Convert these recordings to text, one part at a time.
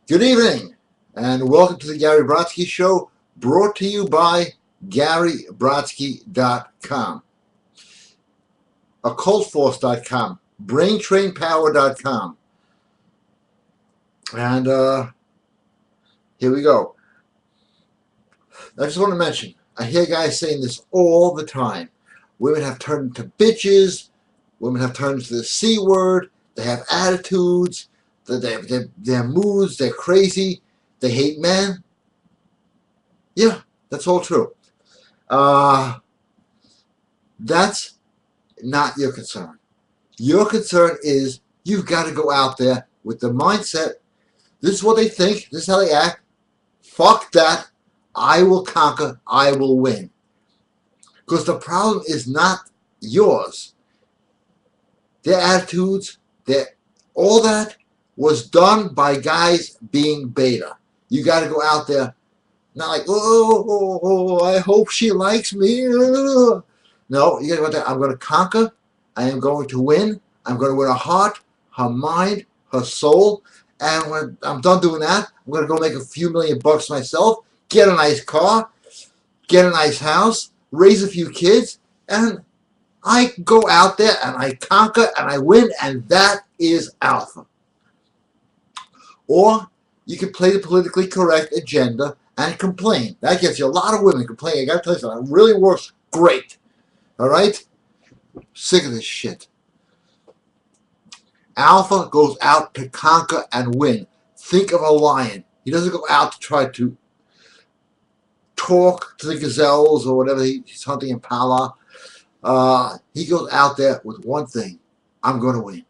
Good evening, and welcome to the Gary Brodsky Show, brought to you by GaryBrodsky.com, OccultForce.com, BrainTrainPower.com, and here we go. I just want to mention, I hear guys saying this all the time. Women have turned into bitches, women have turned into the C word, they have attitudes, their moods, they're crazy, they hate men. Yeah, that's all true. That's not your concern. Your concern is you've got to go out there with the mindset, this is what they think, this is how they act, fuck that, I will conquer, I will win. Because the problem is not yours. Their attitudes, all that was done by guys being beta. You got to go out there, not like, oh, I hope she likes me. No, you got to go out there, I'm going to conquer, I am going to win, I'm going to win her heart, her mind, her soul, and when I'm done doing that, I'm going to go make a few $1,000,000 myself, get a nice car, get a nice house, raise a few kids, and I go out there and I conquer and I win, and that is alpha. Or you can play the politically correct agenda and complain. That gets you a lot of women complaining. I got to tell you something, it really works great. All right? Sick of this shit. Alpha goes out to conquer and win. Think of a lion. He doesn't go out to try to talk to the gazelles or whatever he's hunting impala. He goes out there with one thing. I'm going to win.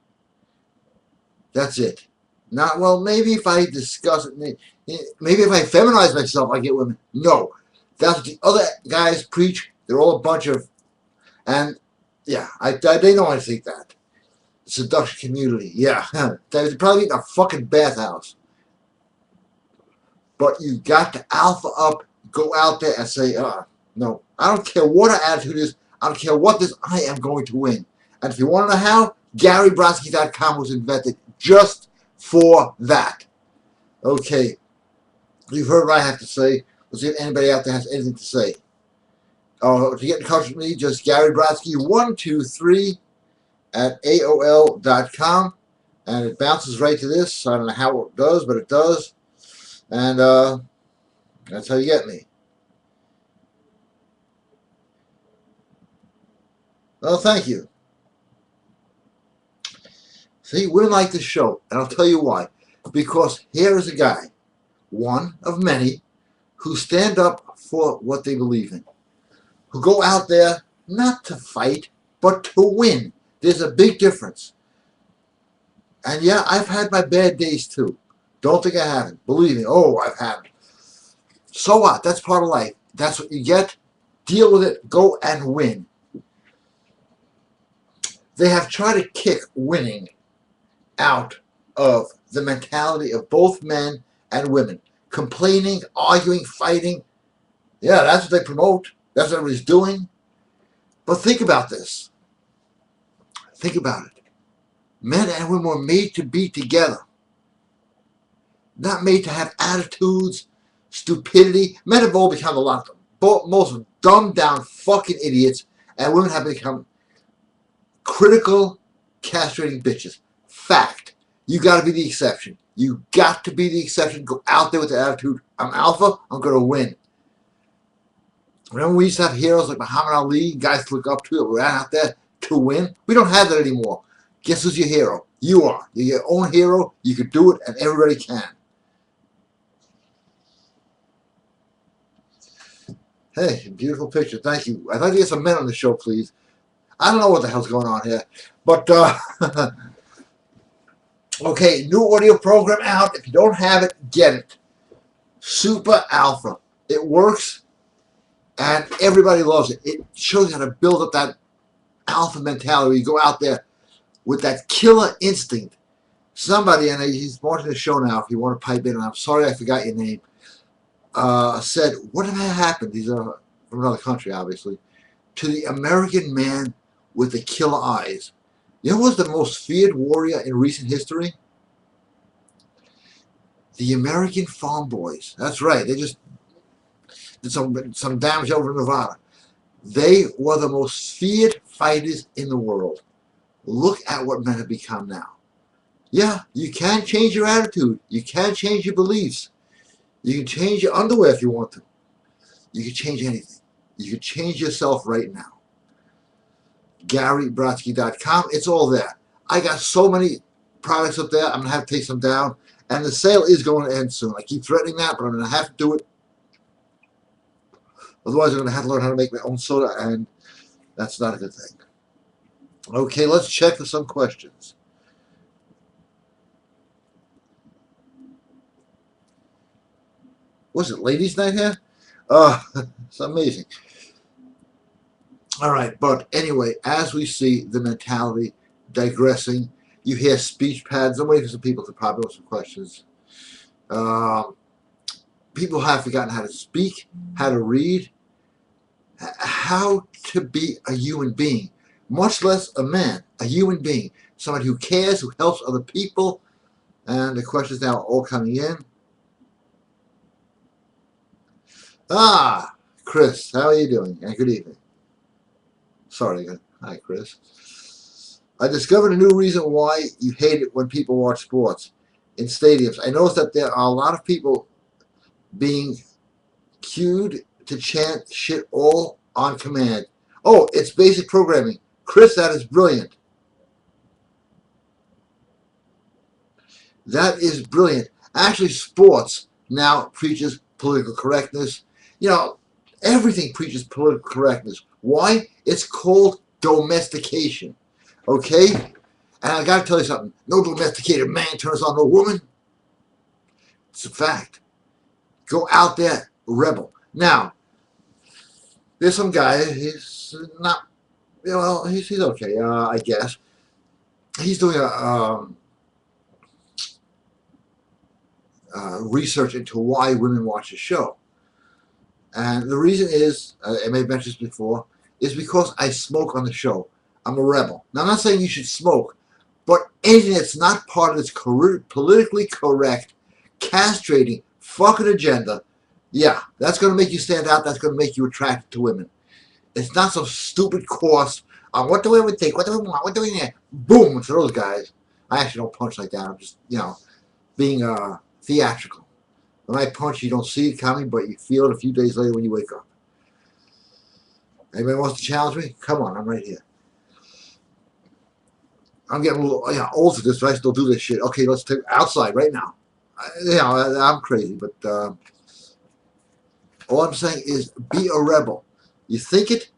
That's it. Not, well, maybe if I discuss it, maybe if I feminize myself, I get women. No. That's what the other guys preach. They're all a bunch of, and yeah, they know I think that. The seduction community, yeah. They probably need a fucking bathhouse. But you got to alpha up, go out there and say, no, I don't care what our attitude is, I don't care what this, I am going to win. And if you want to know how, GaryBrodsky.com was invented just for that. Okay, you've heard what I have to say. Let's see if anybody out there has anything to say. To get in touch with me, just GaryBrodsky123 at AOL.com, and it bounces right to this. I don't know how it does, but it does. And that's how you get me. Well, thank you. See, women like this show, and I'll tell you why. Because here is a guy, one of many, who stand up for what they believe in. Who go out there not to fight, but to win. There's a big difference. And yeah, I've had my bad days too. Don't think I haven't. Believe me. Oh, I've had them. So what? That's part of life. That's what you get. Deal with it. Go and win. They have tried to kick winning out of the mentality of both men and women. Complaining, arguing, fighting. Yeah, that's what they promote. That's what everybody's doing. But think about this. Think about it. Men and women were made to be together. Not made to have attitudes, stupidity. Men have all become a lot of most dumbed down fucking idiots, and women have become critical, castrating bitches. Fact. You got to be the exception. You got to be the exception. Go out there with the attitude, I'm alpha, I'm going to win. Remember we used to have heroes like Muhammad Ali, guys to look up to that were out there to win? We don't have that anymore. Guess who's your hero? You are. You're your own hero. You can do it, and everybody can. Hey, beautiful picture. Thank you. I'd like to get some men on the show, please. I don't know what the hell's going on here. But, okay, new audio program out. If you don't have it, get it. Super Alpha. It works, and everybody loves it. It shows you how to build up that alpha mentality. You go out there with that killer instinct. Somebody, and he's watching the show now, if you want to pipe in, and I'm sorry I forgot your name, said, what happened? These are from another country, obviously, to the American man with the killer eyes. You know who was the most feared warrior in recent history? The American Farm Boys. That's right. They just did some damage over in Nevada. They were the most feared fighters in the world. Look at what men have become now. Yeah, you can change your attitude. You can change your beliefs. You can change your underwear if you want to. You can change anything. You can change yourself right now. GaryBrodsky.com. It's all there. I got so many products up there. I'm going to have to take some down. And the sale is going to end soon. I keep threatening that, but I'm going to have to do it. Otherwise, I'm going to have to learn how to make my own soda, and that's not a good thing. Okay, let's check for some questions. Was it ladies' night here? It's amazing. All right, but anyway, as we see the mentality digressing, you hear speech pads. I'm waiting for some people to pop up some questions. People have forgotten how to speak, how to read, how to be a human being, much less a man, a human being, somebody who cares, who helps other people. And the questions now are all coming in. Chris, how are you doing? And good evening. Sorry again. Hi, Chris. I discovered a new reason why you hate it when people watch sports in stadiums. I noticed that there are a lot of people being cued to chant shit all on command. Oh, it's basic programming. Chris, that is brilliant. That is brilliant. Actually, sports now preaches political correctness. You know, everything preaches political correctness. Why? It's called domestication. Okay? And I got to tell you something. No domesticated man turns on no woman. It's a fact. Go out there, rebel. Now, there's some guy, he's not, well, he's okay, I guess. He's doing a research into why women watch the show. And the reason is, I may have mentioned this before, is because I smoke on the show. I'm a rebel. Now, I'm not saying you should smoke, but anything that's not part of this politically correct, castrating, fucking agenda, yeah, that's going to make you stand out. That's going to make you attracted to women. It's not some stupid course on what do women think, what do we want, what do we need. Boom, to those guys. I actually don't punch like that. I'm just, being theatrical. When I punch, you don't see it coming, but you feel it a few days later when you wake up. Anybody wants to challenge me? Come on, I'm right here. I'm getting a little old for this, but I still do this shit. Okay, let's take outside right now. I'm crazy, but all I'm saying is be a rebel. You think it?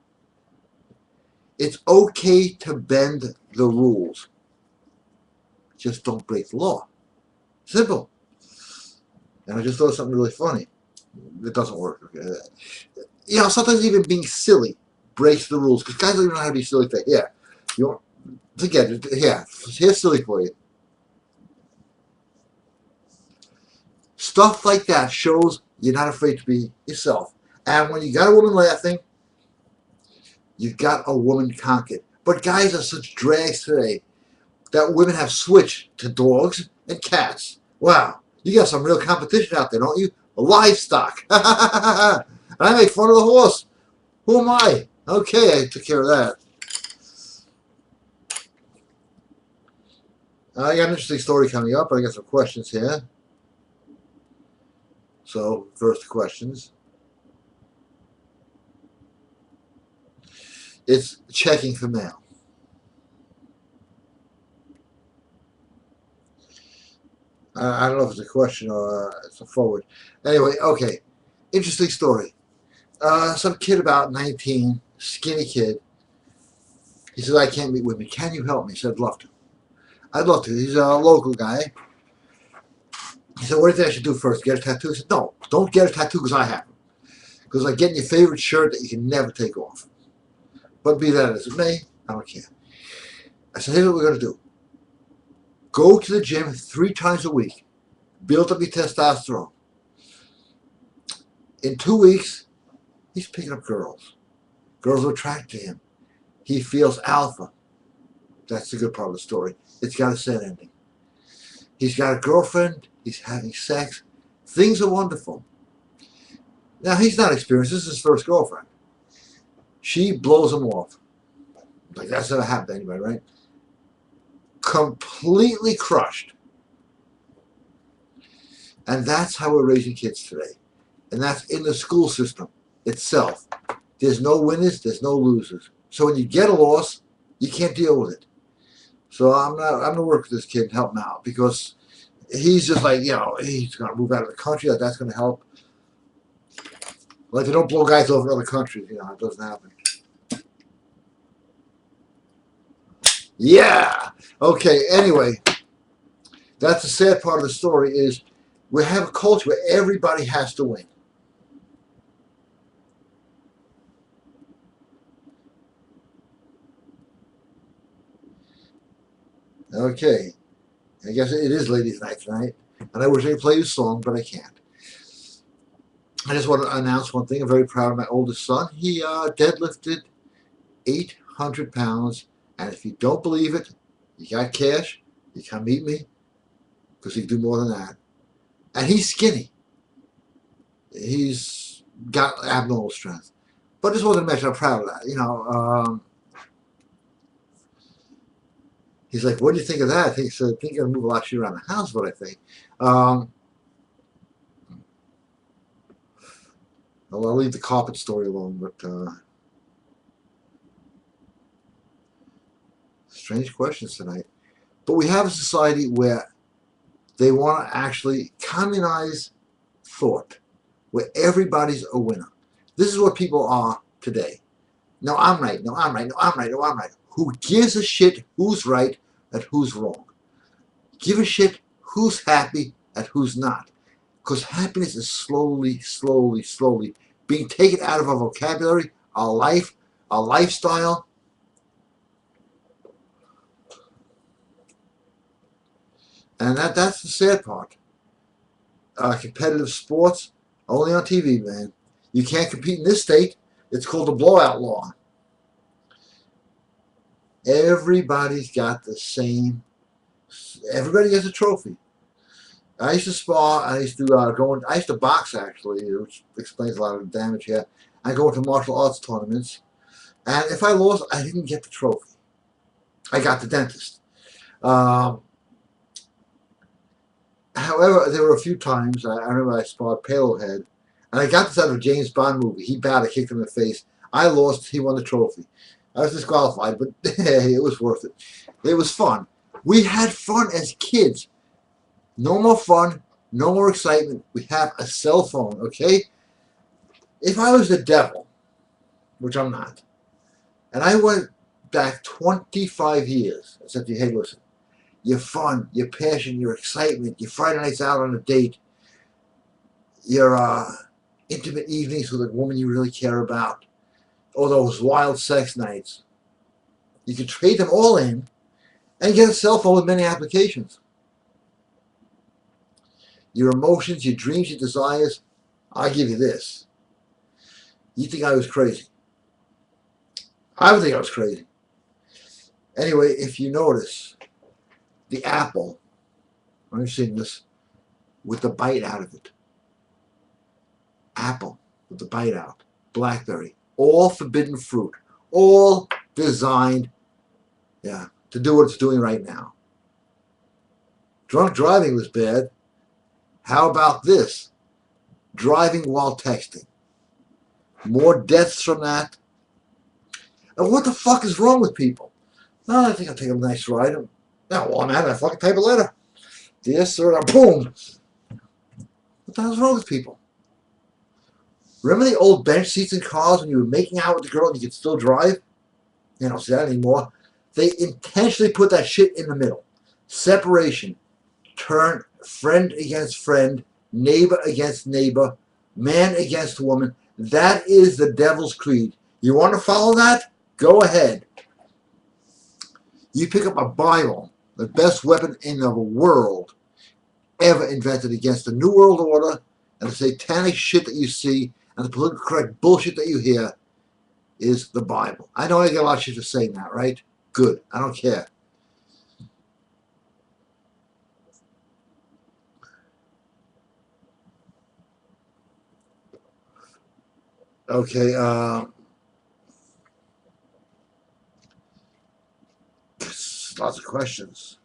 It's okay to bend the rules. Just don't break the law. Simple. And I just thought of something really funny. It doesn't work. Okay? Sometimes even being silly breaks the rules. Because guys don't even know how to be silly. Yeah. You want, forget it. Yeah. Here's silly for you. Stuff like that shows you're not afraid to be yourself. And when you got a woman laughing, you got a woman conquered. But guys are such drags today that women have switched to dogs and cats. Wow. You got some real competition out there, don't you? Livestock. And I make fun of the horse. Who am I? Okay, I took care of that. I got an interesting story coming up. I got some questions here. So, first questions. It's checking for mail. I don't know if it's a question or it's a forward. Anyway, okay. Interesting story. Some kid about 19, skinny kid. He said, I can't meet with me. Can you help me? I said, I'd love to. I'd love to. He's a local guy. He said, what do you think I should do first? Get a tattoo? I said, no, don't get a tattoo because I have them. Because like getting your favorite shirt that you can never take off. But be that as it may, I don't care. I said, here's what we're going to do. Go to the gym 3 times a week. Build up your testosterone. In 2 weeks, he's picking up girls. Girls are attracted to him. He feels alpha. That's the good part of the story. It's got a sad ending. He's got a girlfriend. He's having sex. Things are wonderful. Now, he's not experienced. This is his first girlfriend. She blows him off. Like, that's never happened to anybody, right? Completely crushed. And that's how we're raising kids today. And that's in the school system itself. There's no winners, there's no losers. So when you get a loss, you can't deal with it. So I'm gonna work with this kid and help him out, because he's just like, he's gonna move out of the country, like that's gonna help. Like, they don't blow guys over in other countries, it doesn't happen. Yeah. Okay, anyway, that's the sad part of the story is we have a culture where everybody has to win. Okay. I guess it is ladies' night tonight. And I wish I could play you a song, but I can't. I just want to announce one thing. I'm very proud of my oldest son. He deadlifted 800 pounds. And if you don't believe it, you got cash, you come meet me, because he can do more than that. And he's skinny. He's got abnormal strength. But I just wanted to mention I'm proud of that. He's like, what do you think of that? I think so. I think you're going to move a lot of shit around the house, what I think. Well, I'll leave the carpet story alone, but strange questions tonight. But we have a society where they want to actually communize thought, where everybody's a winner. This is what people are today. No, I'm right. No, I'm right. No, I'm right. No, I'm right. Who gives a shit who's right and who's wrong? Give a shit who's happy and who's not. Because happiness is slowly, slowly, slowly being taken out of our vocabulary, our life, our lifestyle. And that's the sad part. Competitive sports, only on TV, man. You can't compete in this state. It's called the blowout law. Everybody's got the same. Everybody gets a trophy. I used to spar. I used to I used to box, actually, which explains a lot of the damage here. I go into martial arts tournaments, and if I lost, I didn't get the trophy. I got the dentist. However, there were a few times I remember I sparred Palehead, and I got this out of a James Bond movie. He bowed, I kicked him in the face. I lost. He won the trophy. I was disqualified, but hey, it was worth it. It was fun. We had fun as kids. No more fun, no more excitement. We have a cell phone, okay? If I was the devil, which I'm not, and I went back 25 years, I said to you, hey, listen, your fun, your passion, your excitement, your Friday nights out on a date, your intimate evenings with a woman you really care about, or those wild sex nights, you can trade them all in and get a cell phone with many applications. Your emotions, your dreams, your desires, I'll give you this. You think I was crazy. I would think I was crazy. Anyway, if you notice, the apple, I'm seeing this, with the bite out of it. Apple with the bite out. Blackberry. All forbidden fruit. All designed, to do what it's doing right now. Drunk driving was bad. How about this? Driving while texting. More deaths from that. And what the fuck is wrong with people? Oh, I think I'll take a nice ride. Now, well, I'm having a fucking type of letter. Dear sir, boom. What the hell's wrong with people? Remember the old bench seats in cars when you were making out with the girl and you could still drive? You don't see that anymore. They intentionally put that shit in the middle. Separation. Turn friend against friend, neighbor against neighbor, man against woman. That is the devil's creed. You want to follow that? Go ahead. You pick up a Bible, the best weapon in the world ever invented against the New World Order and the satanic shit that you see and the politically correct bullshit that you hear is the Bible. I know I get a lot of shit for saying that, right? Good. I don't care. Okay, lots of questions.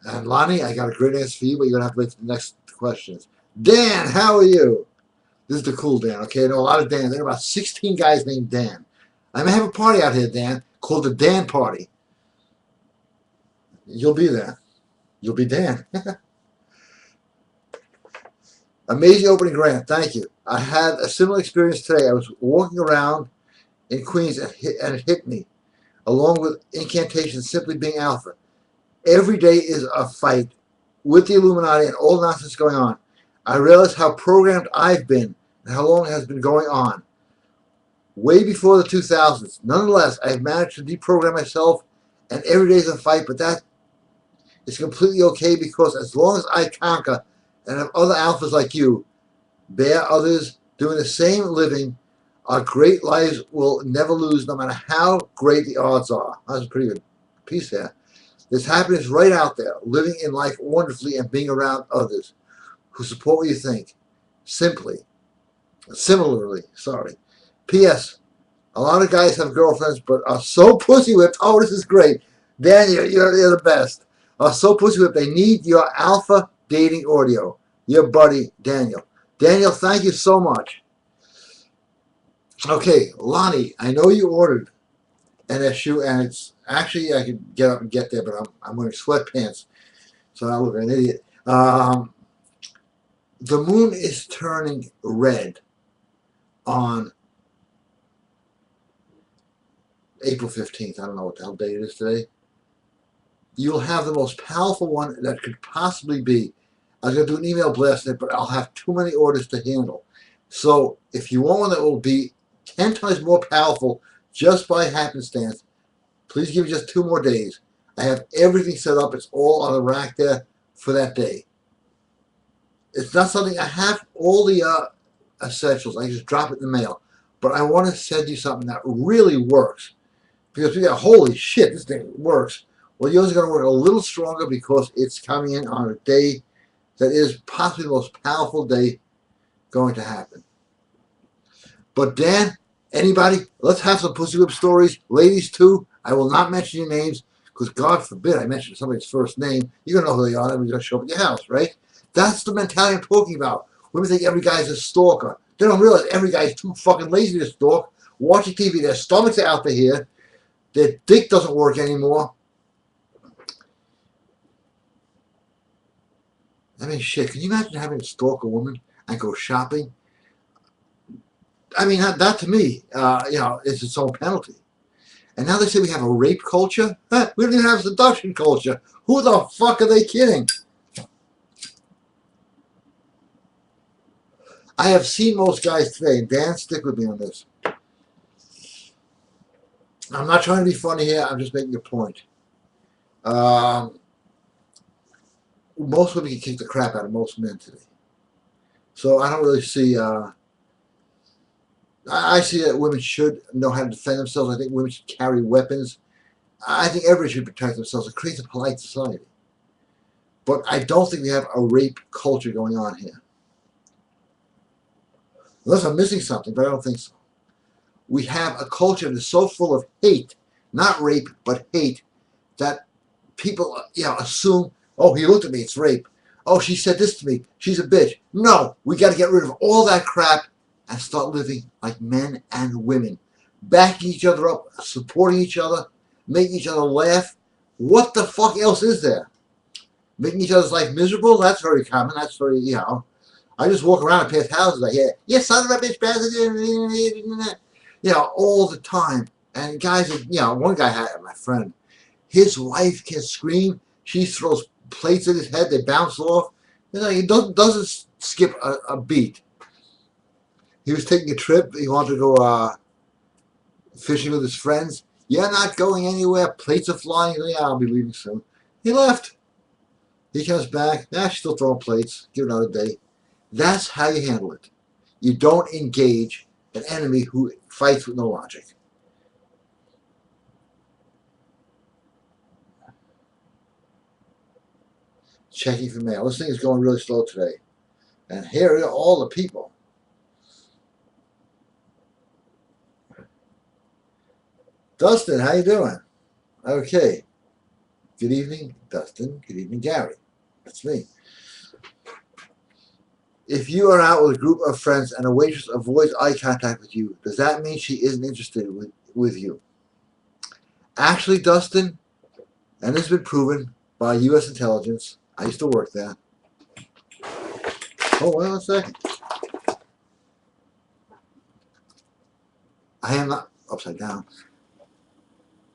And Lonnie, I got a great answer for you, but you're gonna have to wait for the next questions. Dan, how are you? This is the cool Dan, okay? I know a lot of Dans. There are about 16 guys named Dan. I may have a party out here, Dan, called the Dan Party. You'll be there. You'll be Dan. Amazing opening, Grant. Thank you. I had a similar experience today. I was walking around in Queens and it hit me, along with incantations simply being alpha. Every day is a fight with the Illuminati and all nonsense going on. I realized how programmed I've been and how long it has been going on. Way before the 2000s. Nonetheless, I have managed to deprogram myself, and every day is a fight, but that is completely okay because as long as I conquer and have other alphas like you, bear others doing the same living, our great lives will never lose no matter how great the odds are. That's a pretty good piece there. There's happiness right out there, living in life wonderfully and being around others who support what you think. Similarly, sorry. P.S. A lot of guys have girlfriends but are so pussy whipped. Oh, this is great. Daniel, you're the best. Are so pussy whipped they need your alpha dating audio. Your buddy, Daniel. Daniel, thank you so much. Okay, Lonnie, I know you ordered NSU, and it's actually I could get up and get there, but I'm wearing sweatpants, so I look like an idiot. The moon is turning red on April 15th. I don't know what the hell day it is today. You'll have the most powerful one that could possibly be. I was going to do an email blast, but I'll have too many orders to handle. So if you want one that will be 10 times more powerful just by happenstance, please give me just 2 more days. I have everything set up. It's all on the rack there for that day. It's not something, I have all the essentials. I just drop it in the mail. But I want to send you something that really works. Because we got, holy shit, this thing works. Well, yours is going to work a little stronger because it's coming in on a day that is possibly the most powerful day going to happen. But Dan, anybody, let's have some pussy whip stories. Ladies too. I will not mention your names because God forbid I mention somebody's first name. You're going to know who they are and we're going to show up at your house, right? That's the mentality I'm talking about. Women think every guy's a stalker. They don't realize every guy's too fucking lazy to stalk. Watching TV, their stomachs are out to here. Their dick doesn't work anymore. I mean, shit, can you imagine having to stalk a woman and go shopping? I mean, that to me, is its own penalty. And now they say we have a rape culture? Huh? We don't even have a seduction culture. Who the fuck are they kidding? I have seen most guys today, and Dan, stick with me on this. I'm not trying to be funny here, I'm just making a point. Most women can kick the crap out of most men today. So I don't really see, I see that women should know how to defend themselves. I think women should carry weapons. I think everybody should protect themselves. It creates a polite society. But I don't think we have a rape culture going on here. Unless I'm missing something, but I don't think so. We have a culture that is so full of hate, not rape, but hate, that people assume, oh, he looked at me, it's rape. Oh, she said this to me, she's a bitch. No, we got to get rid of all that crap and start living like men and women, backing each other up, supporting each other, making each other laugh. What the fuck else is there? Making each other's life miserable? That's very common. That's very, I just walk around and pass houses. I hear, yes, son of a bitch, all the time. And guys, one guy had my friend. His wife can scream. She throws plates at his head. They bounce off. He doesn't skip a beat. He was taking a trip. He wanted to go fishing with his friends. You're not going anywhere. Plates are flying. Yeah, I'll be leaving soon. He left. He comes back. She's still throwing plates. Give it another day. That's how you handle it. You don't engage an enemy who fights with no logic. Checking for mail. This thing is going really slow today. And here are all the people. Dustin, how you doing? Okay. Good evening, Dustin. Good evening, Gary. That's me. If you are out with a group of friends and a waitress avoids eye contact with you, does that mean she isn't interested with you? Actually, Dustin, and this has been proven by U.S. intelligence, I used to work there. Hold on a second. I am not upside down.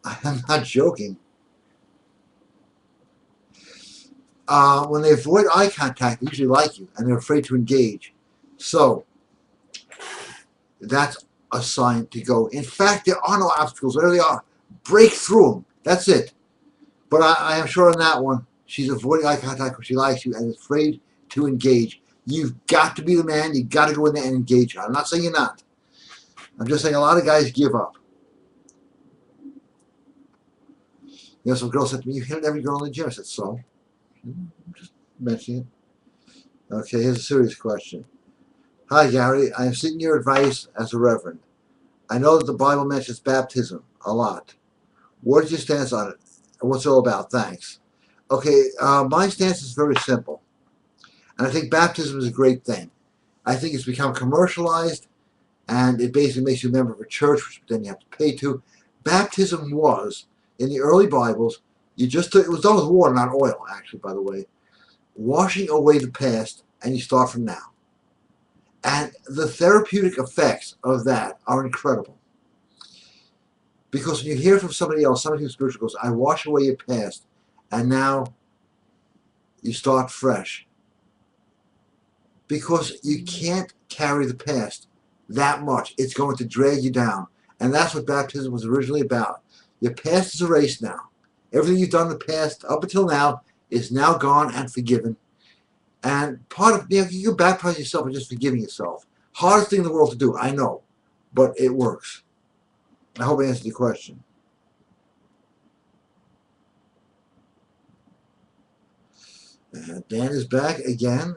I am not joking. When they avoid eye contact, they usually like you, and they're afraid to engage. So, that's a sign to go. In fact, there are no obstacles. Whatever they are, break through them. That's it. But I am sure on that one, she's avoiding eye contact because she likes you and is afraid to engage. You've got to be the man. You've got to go in there and engage her. I'm not saying you're not. I'm just saying a lot of guys give up. You know, some girl said to me, "You hit every girl in the gym." I said, "So?" I'm just mentioning it. Okay, here's a serious question. Hi, Gary. I am seeking your advice as a reverend. I know that the Bible mentions baptism a lot. What is your stance on it? And what's it all about? Thanks. Okay, my stance is very simple. And I think baptism is a great thing. I think it's become commercialized, and it basically makes you a member of a church, which then you have to pay to. Baptism was, in the early Bibles, it was done with water, not oil, actually, by the way, washing away the past, and you start from now. And the therapeutic effects of that are incredible. Because when you hear from somebody else, somebody who's spiritual goes, I wash away your past, and now you start fresh. Because you can't carry the past that much. It's going to drag you down. And that's what baptism was originally about. Your past is erased now. Everything you've done in the past up until now is now gone and forgiven. And part of, you can baptize yourself and just forgiving yourself. Hardest thing in the world to do, I know. But it works. I hope I answered your question. Dan is back again.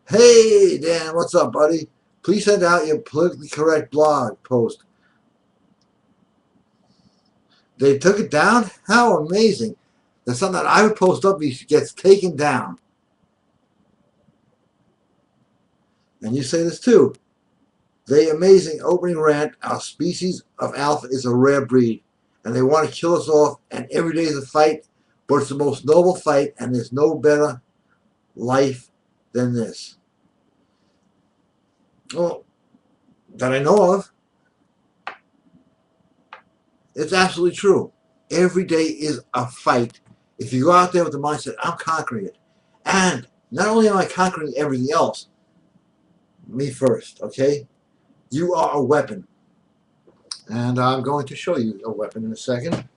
Hey, Dan, what's up, buddy? Please send out your politically correct blog post. They took it down? How amazing. That's something that I would post up gets taken down. And you say this too. The amazing opening rant, our species of alpha is a rare breed, and they want to kill us off, and every day is a fight, but it's the most noble fight, and there's no better life than this. Well, that I know of. It's absolutely true. Every day is a fight. If you go out there with the mindset, I'm conquering it. And not only am I conquering everything else, me first, okay? You are a weapon. And I'm going to show you a weapon in a second.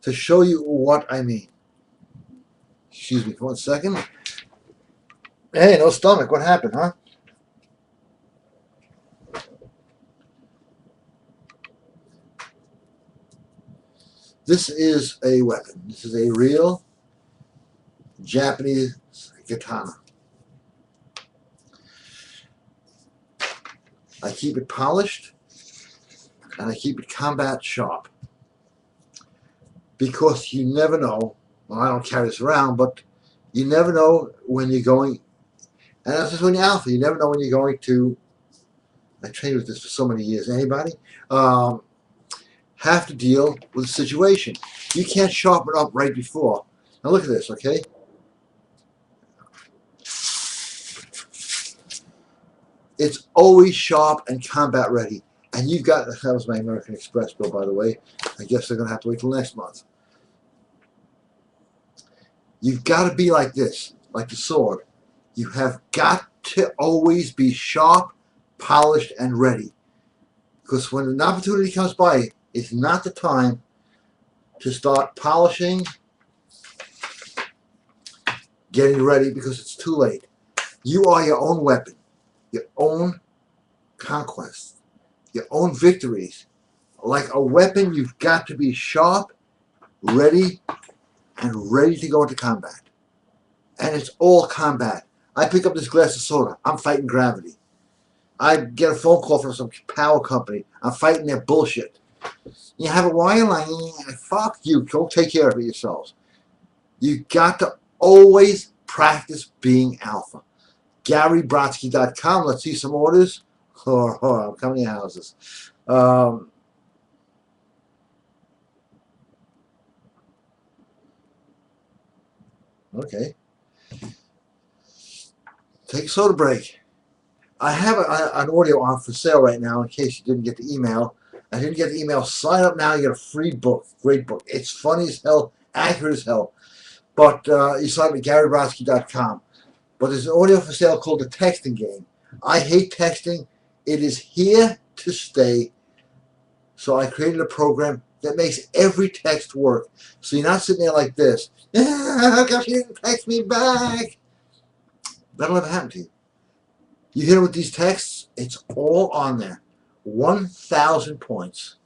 To show you what I mean. Excuse me for 1 second. Hey, no stomach. What happened, huh? This is a weapon. This is a real Japanese katana. I keep it polished, and I keep it combat sharp. Because you never know, well, I don't carry this around, but you never know when you're going, and that's just when you're alpha, you never know when you're going to, I trained with this for so many years, anybody? Have to deal with a situation. You can't sharpen up right before. Now look at this, okay? It's always sharp and combat ready. And you've got, that was my American Express bill, by the way. I guess they're going to have to wait till next month. You've got to be like this, like the sword. You have got to always be sharp, polished, and ready. Because when an opportunity comes by, it's not the time to start polishing, getting ready, because it's too late. You are your own weapon, your own conquests, your own victories. Like a weapon, you've got to be sharp ready and ready to go into combat. And it's all combat. I pick up this glass of soda. I'm fighting gravity. I get a phone call from some power company. I'm fighting their bullshit. You have a wire line. Fuck you. Go take care of it yourselves. You got to always practice being alpha. GaryBrodsky.com. Let's see some orders. I'm coming to your houses. Okay. Take a soda break. I have an audio on for sale right now in case you didn't get the email. I didn't get the email. Sign up now. You get a free book. Great book. It's funny as hell, accurate as hell. But you sign up at GaryBrodsky.com. But there's an audio for sale called The Texting Game. I hate texting. It is here to stay. So I created a program that makes every text work. So you're not sitting there like this. How come you didn't text me back? That'll never happen to you. You hit it with these texts, it's all on there. 1,000 points.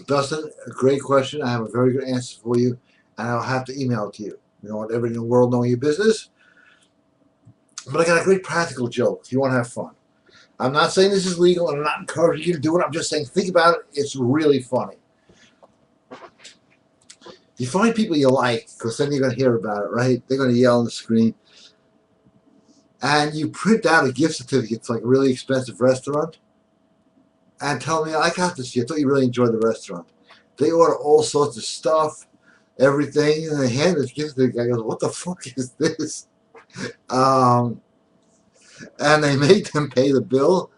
Dustin, a great question. I have a very good answer for you, and I'll have to email it to you. You don't want everybody in the world knowing your business. But I got a great practical joke if you want to have fun. I'm not saying this is legal, and I'm not encouraging you to do it. I'm just saying think about it. It's really funny. You find people you like, because then you're going to hear about it, right? They're going to yell on the screen. And you print out a gift certificate to like a really expensive restaurant and tell me, I got this. I thought you really enjoyed the restaurant. They order all sorts of stuff, everything, and they hand this gift certificate. I go, what the fuck is this? And they make them pay the bill.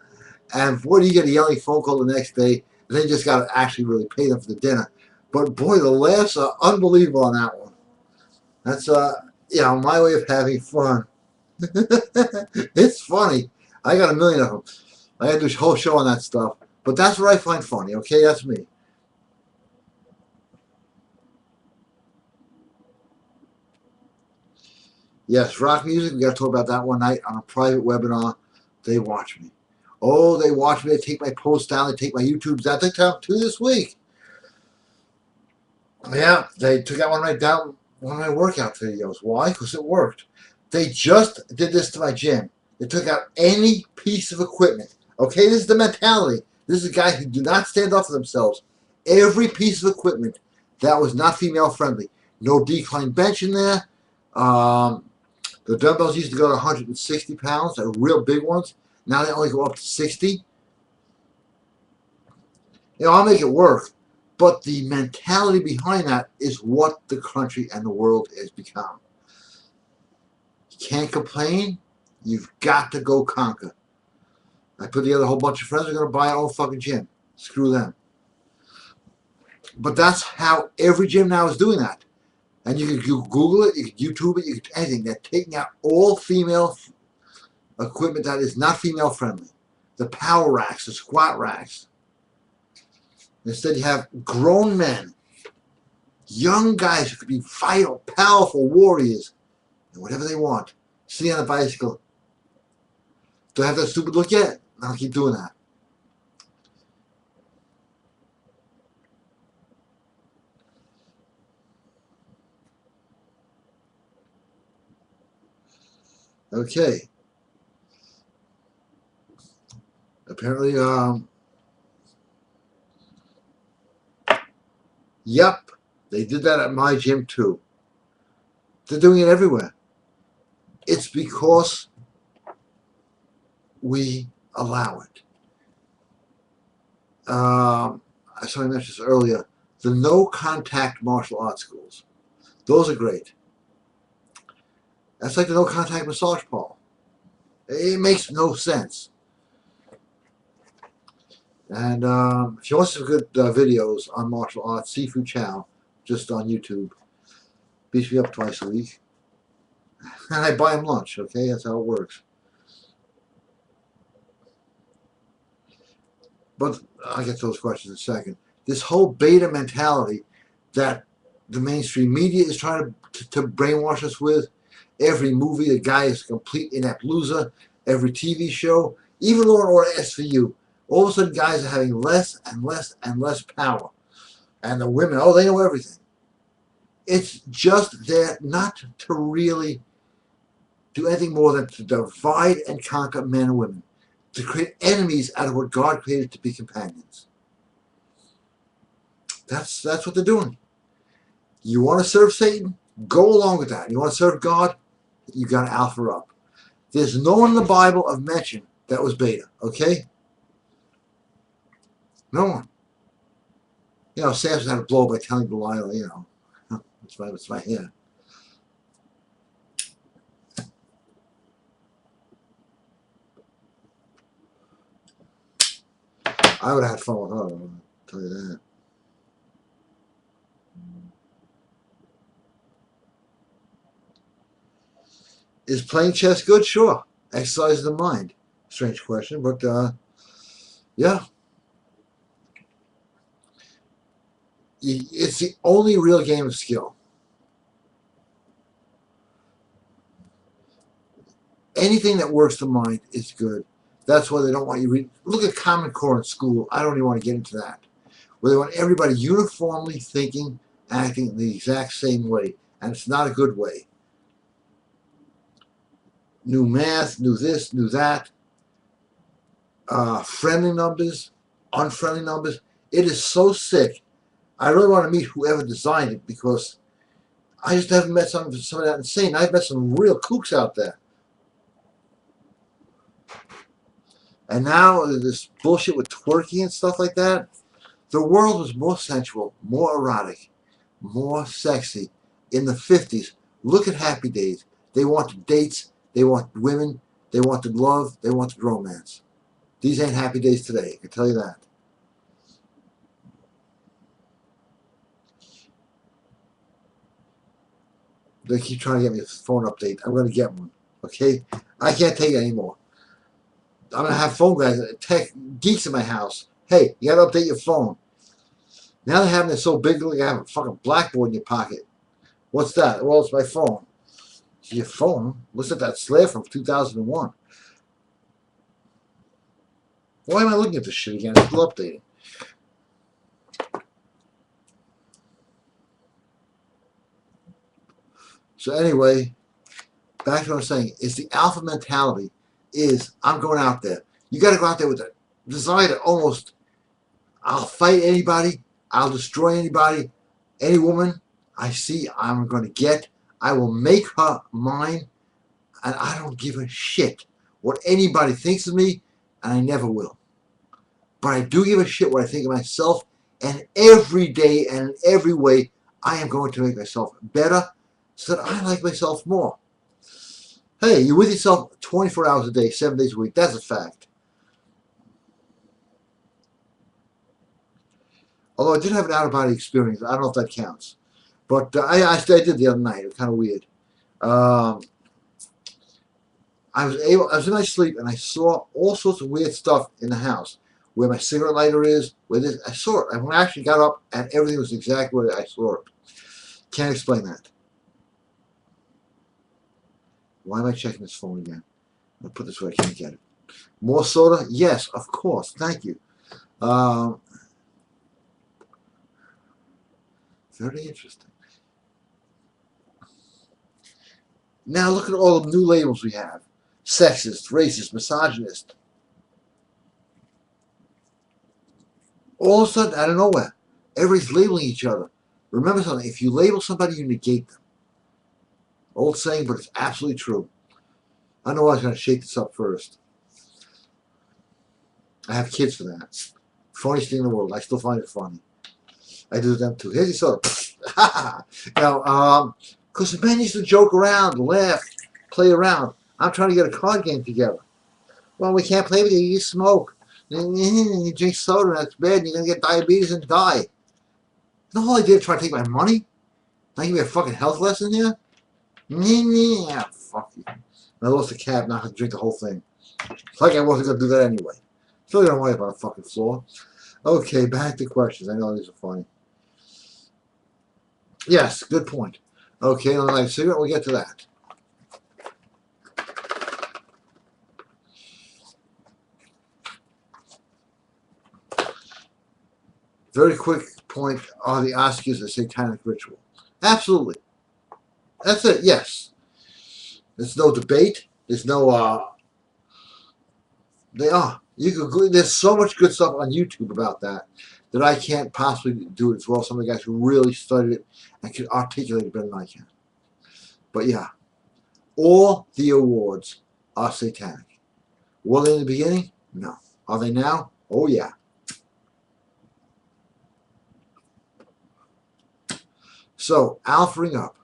And boy, do you get a yelling phone call the next day. And they just got to actually really pay them for the dinner. But boy, the laughs are unbelievable on that one. That's my way of having fun. It's funny. I got a million of them. I had to do a whole show on that stuff. But that's what I find funny, okay? That's me. Yes, rock music. We got to talk about that one night on a private webinar. They watch me. Oh, they watch me. They take my posts down. They take my YouTubes down. They took 2 this week. Yeah, they took that one right down. One of my workout videos. Why? Because it worked. They just did this to my gym. They took out any piece of equipment. Okay, this is the mentality. This is guys who do not stand up for themselves. Every piece of equipment that was not female friendly. No decline bench in there. The dumbbells used to go to 160 pounds. They're real big ones. Now they only go up to 60. I'll make it work. But the mentality behind that is what the country and the world has become. You can't complain. You've got to go conquer. I put together a whole bunch of friends who are going to buy our own fucking gym. Screw them. But that's how every gym now is doing that. And you can Google it, you can YouTube it, you can anything. They're taking out all female equipment that is not female friendly. The power racks, the squat racks. Instead you have grown men, young guys who could be vital, powerful warriors, and whatever they want. Sitting on a bicycle. Do I have that stupid look yet? I'll keep doing that. Okay. Apparently, yep, they did that at my gym too. They're doing it everywhere. It's because we allow it. I mentioned this earlier. The no-contact martial arts schools. Those are great. That's like the no-contact massage parlor. It makes no sense. And if you want some good videos on martial arts, Sifu Chow, just on YouTube. Beats me up twice a week. And I buy him lunch, okay? That's how it works. But I'll get to those questions in a second. This whole beta mentality that the mainstream media is trying to brainwash us with. Every movie, the guy is a complete inept loser. Every TV show, even Law and Order SVU, all of a sudden guys are having less and less and less power. And the women, oh, they know everything. It's just there not to really do anything more than to divide and conquer men and women, to create enemies out of what God created to be companions. That's what they're doing. You want to serve Satan? Go along with that. You want to serve God? You got to alpha up. There's no one in the Bible of mention that was beta, okay? No one. You know, Samson had to blow by telling Delilah, you know, that's my hair. I would have had fun with her, I'll tell you that. Is playing chess good? Sure. Exercises the mind. Strange question, but yeah. It's the only real game of skill. Anything that works the mind is good. That's why they don't want you read. Look at Common Core in school. I don't even want to get into that. Where they want everybody uniformly thinking, acting the exact same way. And it's not a good way. New math, new this, new that. Friendly numbers, unfriendly numbers. It is so sick. I really want to meet whoever designed it because I just haven't met some of that insane. I've met some real kooks out there. And now this bullshit with twerking and stuff like that. The world was more sensual, more erotic, more sexy in the 50s. Look at Happy Days. They wanted dates. They wanted women. They wanted love. They wanted romance. These ain't Happy Days today. I can tell you that. They keep trying to get me a phone update. I'm going to get one. Okay? I can't take it anymore. I'm going to have phone guys, tech geeks in my house. Hey, you got to update your phone. Now they're having it so big, like I have a fucking blackboard in your pocket. What's that? Well, it's my phone. It's your phone? Looks at that slave from 2001. Why am I looking at this shit again? It's still updating. So anyway, back to what I'm saying. It's the alpha mentality is I'm going out there. You got to go out there with a desire to almost, I'll fight anybody. I'll destroy anybody. Any woman I see I'm going to get. I will make her mine. And I don't give a shit what anybody thinks of me. And I never will. But I do give a shit what I think of myself. And every day and in every way, I am going to make myself better so that I like myself more. Hey, you're with yourself 24 hours a day, 7 days a week. That's a fact. Although I did have an out-of-body experience. I don't know if that counts. But I did the other night. It was kind of weird. I was in my sleep and I saw all sorts of weird stuff in the house. Where my cigarette lighter is, where this, I saw it. And when I actually got up and everything was exactly where I saw it. Can't explain that. Why am I checking this phone again? I'll put this where I can't get it. More soda? Yes, of course. Thank you. Very interesting. Now look at all the new labels we have. Sexist, racist, misogynist. All of a sudden, out of nowhere, everybody's labeling each other. Remember something, if you label somebody, you negate them. Old saying, but it's absolutely true. I know I was going to shake this up first. I have kids for that. Funniest thing in the world. I still find it funny. I do them too. Here's your soda. Now, because the men used to joke around, laugh, play around. I'm trying to get a card game together. Well, we can't play with you. You smoke. You drink soda. That's bad. You're going to get diabetes and die. The whole idea of trying to take my money? Not give me a fucking health lesson here? Yeah, fuck you. And I lost a cab. Not going to drink the whole thing. It's like I wasn't going to do that anyway. Still don't worry about the fucking floor. Okay, back to questions. I know these are funny. Yes, good point. Okay, on the light cigarette, we'll get to that. Very quick point, are the Oscars a satanic ritual? Absolutely. That's it, yes. There's no debate. There's no, they are. There's so much good stuff on YouTube about that I can't possibly do it as well. Some of the guys who really studied it and can articulate it better than I can. But yeah, all the awards are satanic. Were they in the beginning? No. Are they now? Oh yeah. So, alphaing up.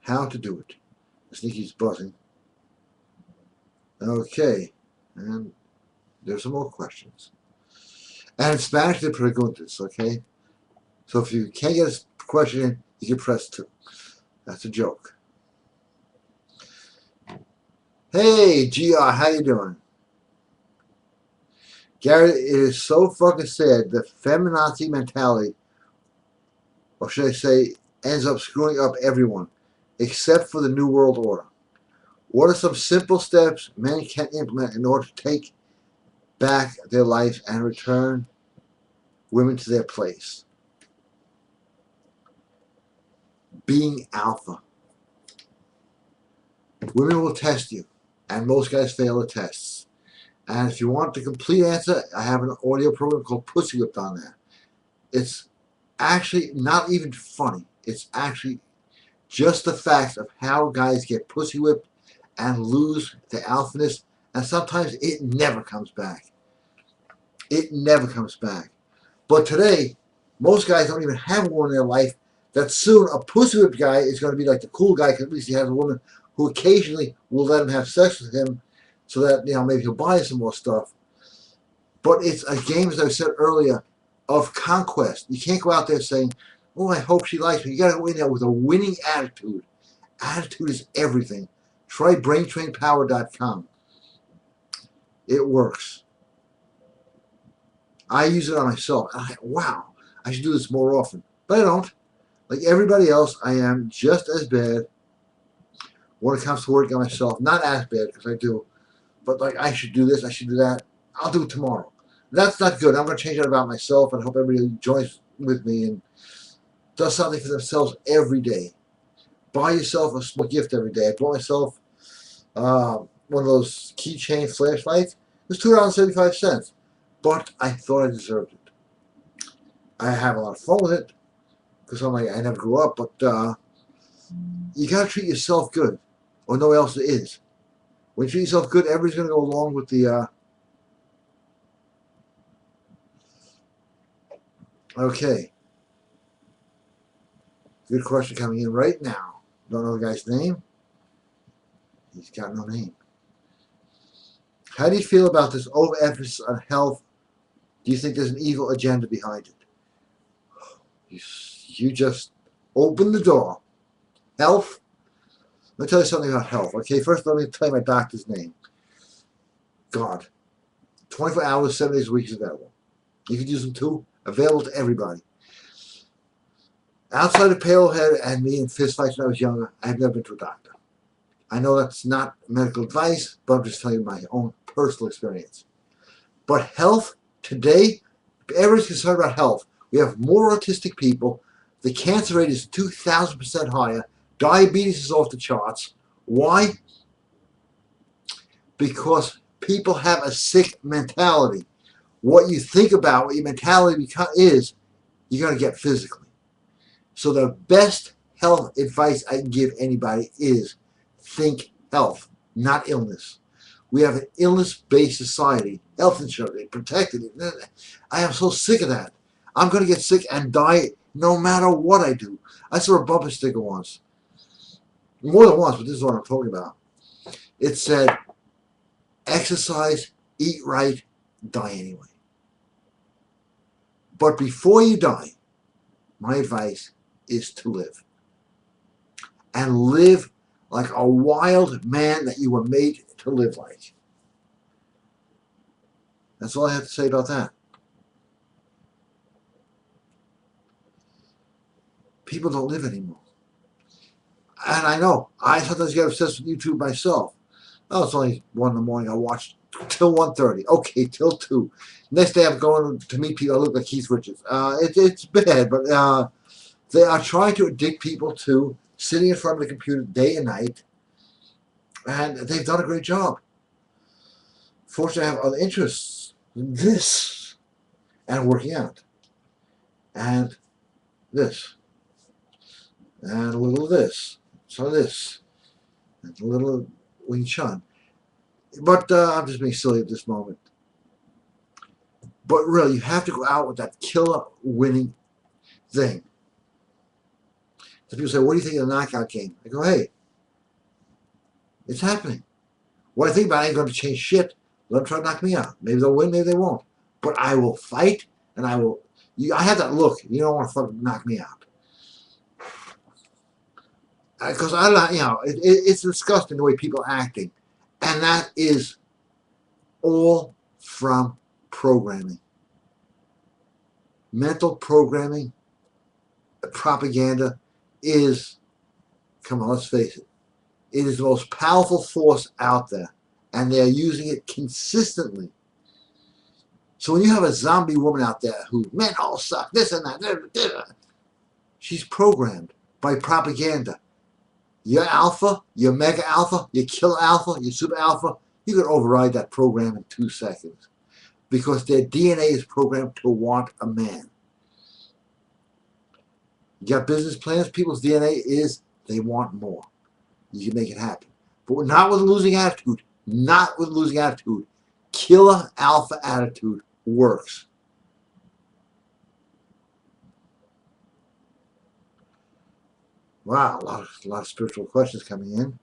How to do it. I think he's buzzing. Okay. And there's some more questions. And in Spanish, they're preguntas, okay? So if you can't get a question in, you can press 2. That's a joke. Hey, GR, how you doing? Gary, it is so fucking sad. The feminazi mentality, or should I say, ends up screwing up everyone, except for the New World Order. What are some simple steps men can implement in order to take back their life and return women to their place? Being alpha. Women will test you, and most guys fail the tests. And if you want the complete answer, I have an audio program called Pussy Whipped on there. It's actually not even funny. It's actually just the facts of how guys get pussy whipped and lose the alphaness, and sometimes it never comes back. It never comes back. But today, most guys don't even have a woman in their life. That soon a pussy whipped guy is going to be like the cool guy because at least he has a woman who occasionally will let him have sex with him so that, maybe he'll buy some more stuff. But it's a game, as I said earlier, of conquest. You can't go out there saying, oh, I hope she likes me. You got to go in there with a winning attitude. Attitude is everything. Try braintrainpower.com. It works. I use it on myself. Wow, I should do this more often. But I don't. Like everybody else, I am just as bad when it comes to working on myself. Not as bad, because I do. But like, I should do this, I should do that. I'll do it tomorrow. That's not good. I'm going to change that about myself and hope everybody joins with me and does something for themselves every day. Buy yourself a small gift every day. I bought myself one of those keychain flashlights. It was $2.75. But I thought I deserved it. I have a lot of fun with it because I'm like, I never grew up. But you got to treat yourself good or no one else is. When you treat yourself good, everybody's going to go along with the... Okay. Good question coming in right now. Don't know the guy's name. He's got no name. How do you feel about this overemphasis on health? Do you think there's an evil agenda behind it? You just open the door. Health? Let me tell you something about health. Okay, first let me tell you my doctor's name. God. 24 hours, 7 days a week is available. You can use them too. Available to everybody. Outside of Palehead and me in fistfights when I was younger, I've never been to a doctor. I know that's not medical advice, but I'm just telling you my own personal experience. But health, today, everybody's concerned about health. We have more autistic people. The cancer rate is 2,000% higher. Diabetes is off the charts. Why? Because people have a sick mentality. What you think about, what your mentality is, you're going to get physically. So the best health advice I can give anybody is think health, not illness. We have an illness-based society. Health insurance, protected. I am so sick of that. I'm going to get sick and die no matter what I do. I saw a bumper sticker once. More than once, but this is what I'm talking about. It said, exercise, eat right, die anyway. But before you die, my advice is to live. And live like a wild man that you were made to live like. That's all I have to say about that. people don't live anymore. And I know, I sometimes get obsessed with YouTube myself. Oh, it's only 1 in the morning. I watch till 1:30. Okay, till 2. Next day I'm going to meet people. I look like Keith Richards. It's bad, but they are trying to addict people to sitting in front of the computer day and night, and they've done a great job. Fortunately, I have other interests in this, and working out, and this, and a little of this, some of this, and a little of Wing Chun. But I'm just being silly at this moment. But really, you have to go out with that killer winning thing. So people say, what do you think of the knockout game? I go, hey, it's happening. What I think about it ain't going to change shit. Let them try to knock me out. Maybe they'll win, maybe they won't. But I will fight, and I will. I have that look. You don't want to fucking knock me out. Because I don't, it's disgusting the way people are acting. And that is all from programming. Mental programming, propaganda is, come on, let's face it, it is the most powerful force out there, and they're using it consistently. So when you have a zombie woman out there who, men all suck, this and that, she's programmed by propaganda. You're alpha, you're mega alpha, you're killer alpha, you're super alpha, you can override that program in 2 seconds. Because their DNA is programmed to want a man. You got business plans, people's DNA is they want more. You can make it happen. But not with a losing attitude. Not with a losing attitude. Killer alpha attitude works. Wow, a lot of spiritual questions coming in.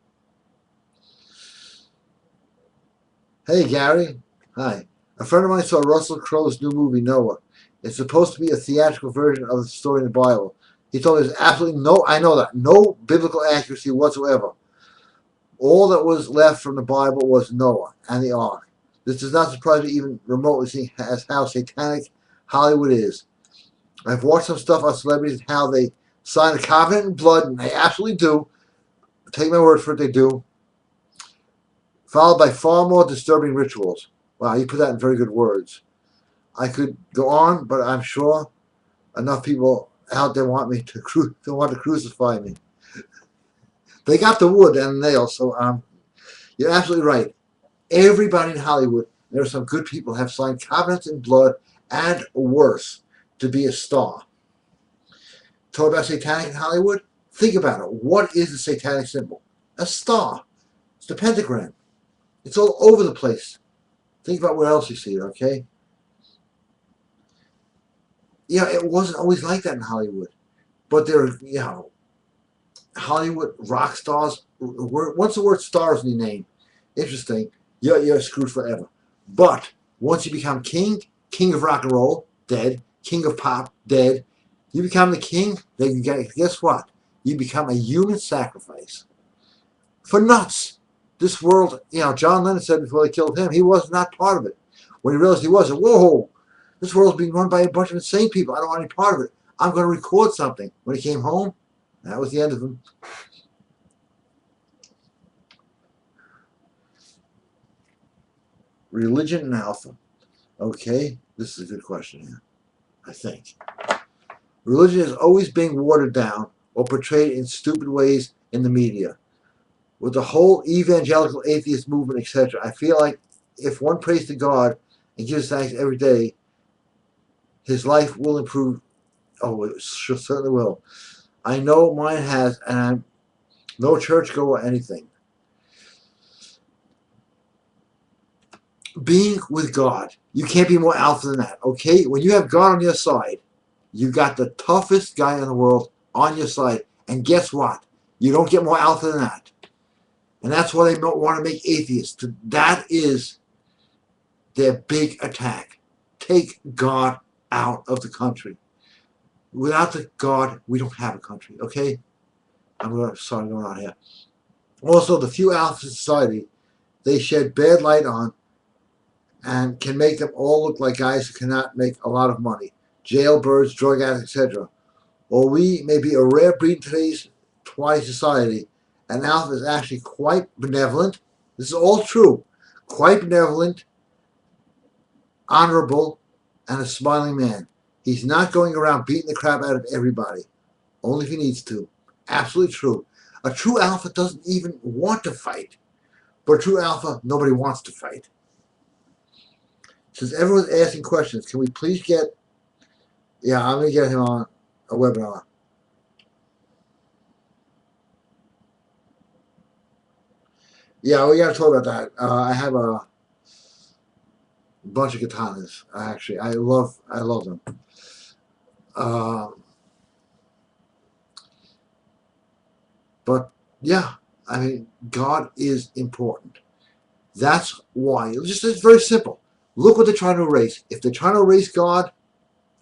Hey, Gary. Hi. A friend of mine saw Russell Crowe's new movie, Noah. It's supposed to be a theatrical version of the story in the Bible. He told me there's absolutely no biblical accuracy whatsoever. All that was left from the Bible was Noah and the ark. This does not surprise me even remotely, seeing as how satanic Hollywood is. I've watched some stuff on celebrities and how they sign a covenant in blood, and they absolutely do. Take my word for it, they do. Followed by far more disturbing rituals. Wow, you put that in very good words. I could go on, but I'm sure enough people out there want me to crucify me. They got the wood and the nails, so you're absolutely right. Everybody in Hollywood, there are some good people, have signed covenants in blood and worse to be a star. Talk about satanic in Hollywood? Think about it. What is the satanic symbol? A star. It's the pentagram. It's all over the place. Think about where else you see it, okay? Yeah, it wasn't always like that in Hollywood. But there are, Hollywood rock stars. Once the word star is in your name, interesting, you're screwed forever. But once you become king of rock and roll, dead, king of pop, dead, you become the king, then guess what? You become a human sacrifice. For nuts. This world, John Lennon said before they killed him, he was not part of it. When he realized he wasn't, whoa, this world's being run by a bunch of insane people. I don't want any part of it. I'm going to record something. When he came home, that was the end of him. Religion and alpha. Okay, this is a good question here, I think. Religion is always being watered down or portrayed in stupid ways in the media. With the whole evangelical atheist movement, etc., I feel like if one prays to God and gives thanks every day, his life will improve. Oh, it certainly will. I know mine has, and I'm no churchgoer or anything. Being with God, you can't be more alpha than that, okay? When you have God on your side, you got the toughest guy in the world on your side, and guess what? You don't get more alpha than that. And that's why they don't want to make atheists. That is their big attack. Take God out of the country. Without the God, we don't have a country, okay? Sorry, going on here. Also, the few alpha society, they shed bad light on and can make them all look like guys who cannot make a lot of money. Jailbirds, drug addicts, etc. Or we may be a rare breed in today's twilight society, and Alpha is actually quite benevolent. This is all true. Quite benevolent, honorable, and a smiling man. He's not going around beating the crap out of everybody, only if he needs to. Absolutely true. A true Alpha doesn't even want to fight. But a true Alpha, nobody wants to fight. Since everyone's asking questions, can we please get... Yeah, I'm going to get him on a webinar. Yeah, we got to talk about that. I have a bunch of katanas. Actually, I love them. But yeah, I mean, God is important. That's why. It's very simple. Look what they're trying to erase. If they're trying to erase God,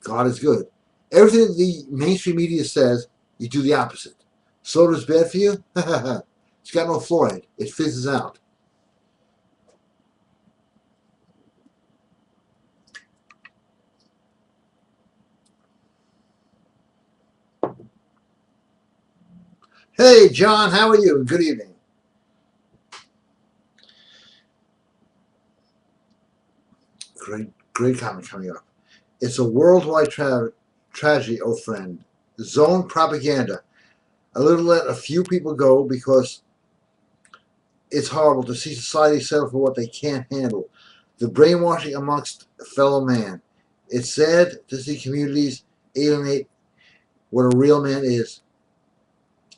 God is good. Everything the mainstream media says, you do the opposite. Soda's bad for you? It's got no fluoride. It fizzes out. Hey, John, how are you? Good evening. Great comment coming up. It's a worldwide tragedy, oh friend. Zone propaganda. I let a few people go because it's horrible to see society settle for what they can't handle. The brainwashing amongst fellow man. It's sad to see communities alienate what a real man is.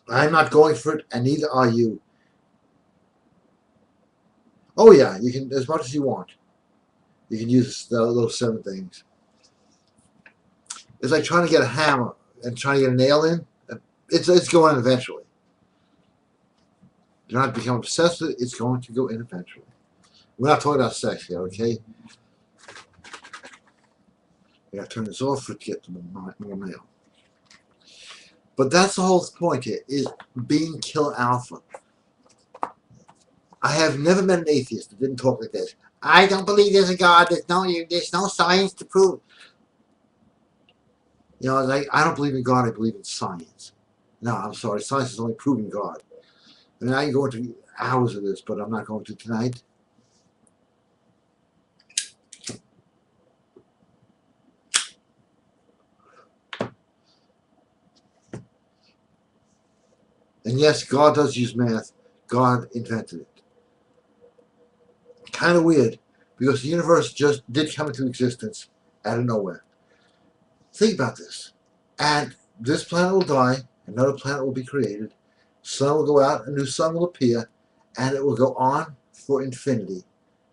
I'm not going for it, and neither are you. Oh yeah, you can, as much as you want. You can use those 7 things. It's like trying to get a hammer and trying to get a nail in. It's going in eventually. Do not become obsessed with it. It's going to go in eventually. We're not talking about sex yet, okay? I gotta turn this off for it to get to more mail. But that's the whole point here, is being kill alpha. I have never met an atheist that didn't talk like this. I don't believe there's a God. There's no science to prove. You know, like, I don't believe in God. I believe in science. No, I'm sorry. Science is only proving God. I mean, I can go into hours of this, but I'm not going to tonight. And yes, God does use math. God invented it. Kind of weird, because the universe just did come into existence out of nowhere. Think about this. And this planet will die, another planet will be created, sun will go out, a new sun will appear, and it will go on for infinity.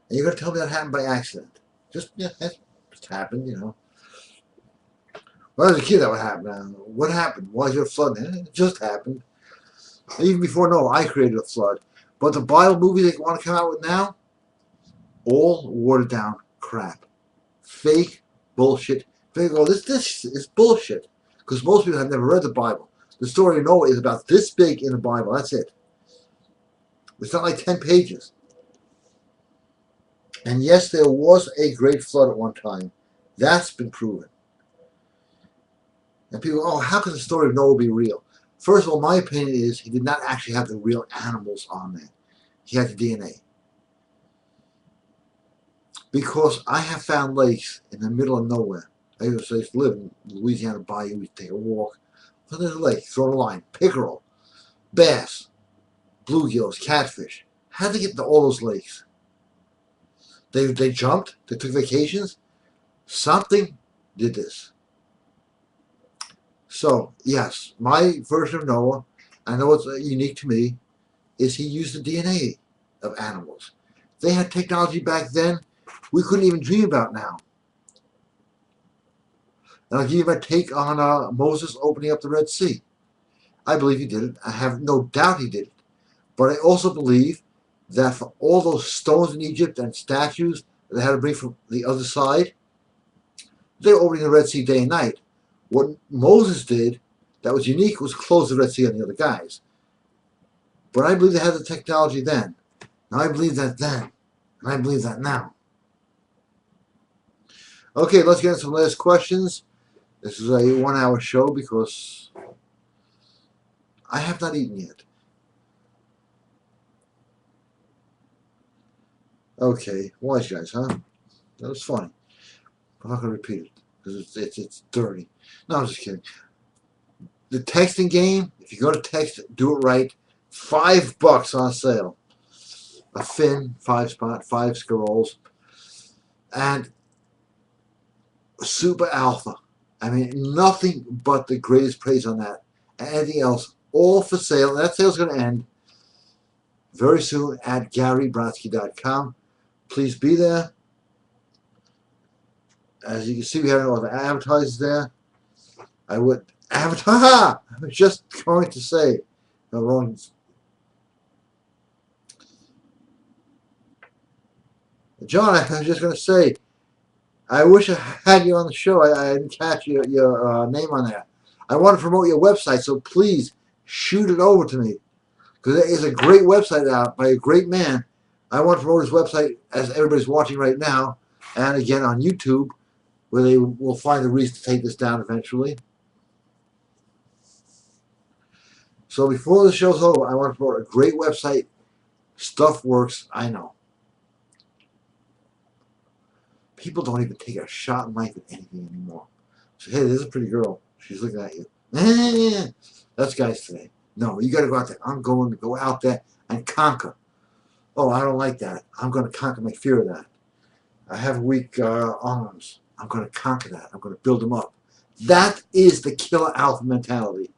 And you're going to tell me that happened by accident. That just happened, you know. When I was a kid, that would happen. What happened? Why is there a flood? It just happened. Even before Noah, I created a flood. But the Bible movie they want to come out with now, all watered down crap. Fake bullshit. They go, this is bullshit. Because most people have never read the Bible. The story of Noah is about this big in the Bible. That's it. It's not like 10 pages. And yes, there was a great flood at one time. That's been proven. And people, oh, how can the story of Noah be real? First of all, my opinion is he did not actually have the real animals on there. He had the DNA. Because I have found lakes in the middle of nowhere. I used to live in Louisiana Bayou. We take a walk. So there's a lake, throw a line, pickerel, bass, bluegills, catfish. How did they get to all those lakes? They jumped? They took vacations? Something did this. So, yes, my version of Noah, I know it's unique to me, is he used the DNA of animals. They had technology back then we couldn't even dream about now. And I'll give you my take on Moses opening up the Red Sea. I believe he did it. I have no doubt he did it. But I also believe that for all those stones in Egypt and statues that they had to bring from the other side, they were opening the Red Sea day and night. What Moses did that was unique was close the Red Sea on the other guys. But I believe they had the technology then. And I believe that then. And I believe that now. Okay, let's get into some last questions. This is a 1 hour show because I have not eaten yet. Okay, wise guys, huh? That was funny. I'm not going to repeat it because it's dirty. No, I'm just kidding. The texting game, if you're going to text, do it right. $5 on sale. A fin, 5-spot, 5 scrolls, and Super Alpha. I mean, nothing but the greatest praise on that. And anything else, all for sale. That sale's going to end very soon at GaryBrodsky.com. Please be there. As you can see, we have all the advertisers there. I would advertise. I was just going to say the wrong. John, I was just going to say, I wish I had you on the show. I didn't catch your name on there. I want to promote your website, so please shoot it over to me. Because it is a great website out by a great man. I want to promote his website as everybody's watching right now, and again on YouTube, where they will find the reason to take this down eventually. So before the show's over, I want to promote a great website. Stuff works, I know. People don't even take a shot in life at anything anymore. So, hey, there's a pretty girl. She's looking at you. That's guys today. No, you got to go out there. I'm going to go out there and conquer. Oh, I don't like that. I'm going to conquer my fear of that. I have weak arms. I'm going to conquer that. I'm going to build them up. That is the killer alpha mentality.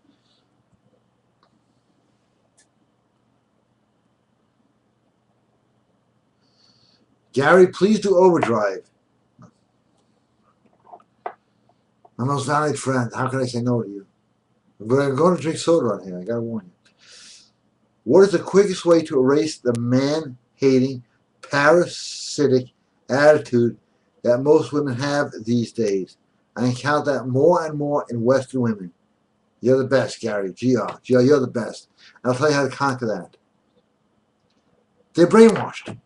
Gary, please do overdrive. My most valued friend, how can I say no to you? But I'm going to drink soda on here. I got to warn you. What is the quickest way to erase the man-hating, parasitic attitude that most women have these days? I encounter that more and more in Western women. You're the best, Gary. GR, you're the best. And I'll tell you how to conquer that. They're brainwashed.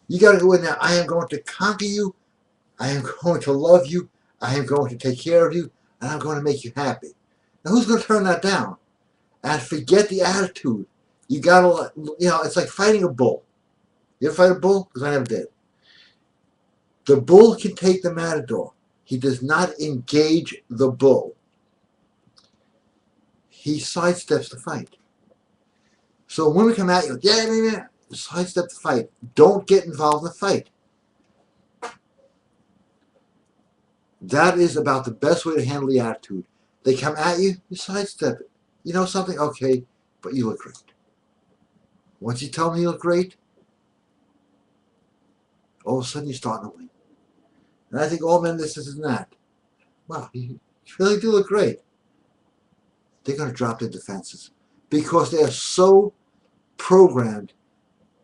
You got to go in there. I am going to conquer you. I am going to love you. I am going to take care of you. And I'm going to make you happy. Now, who's going to turn that down? And forget the attitude. You got to, it's like fighting a bull. You ever fight a bull? Because I never did. The bull can take the matador. He does not engage the bull. He sidesteps the fight. So when women come at you, yeah, sidestep the fight. Don't get involved in the fight. That is about the best way to handle the attitude. They come at you, you sidestep it. You know something? Okay, but you look great. Once you tell me you look great, all of a sudden you're starting to win. And I think all men this is that. Wow, you really do look great. They're going to drop their defenses because they are so programmed.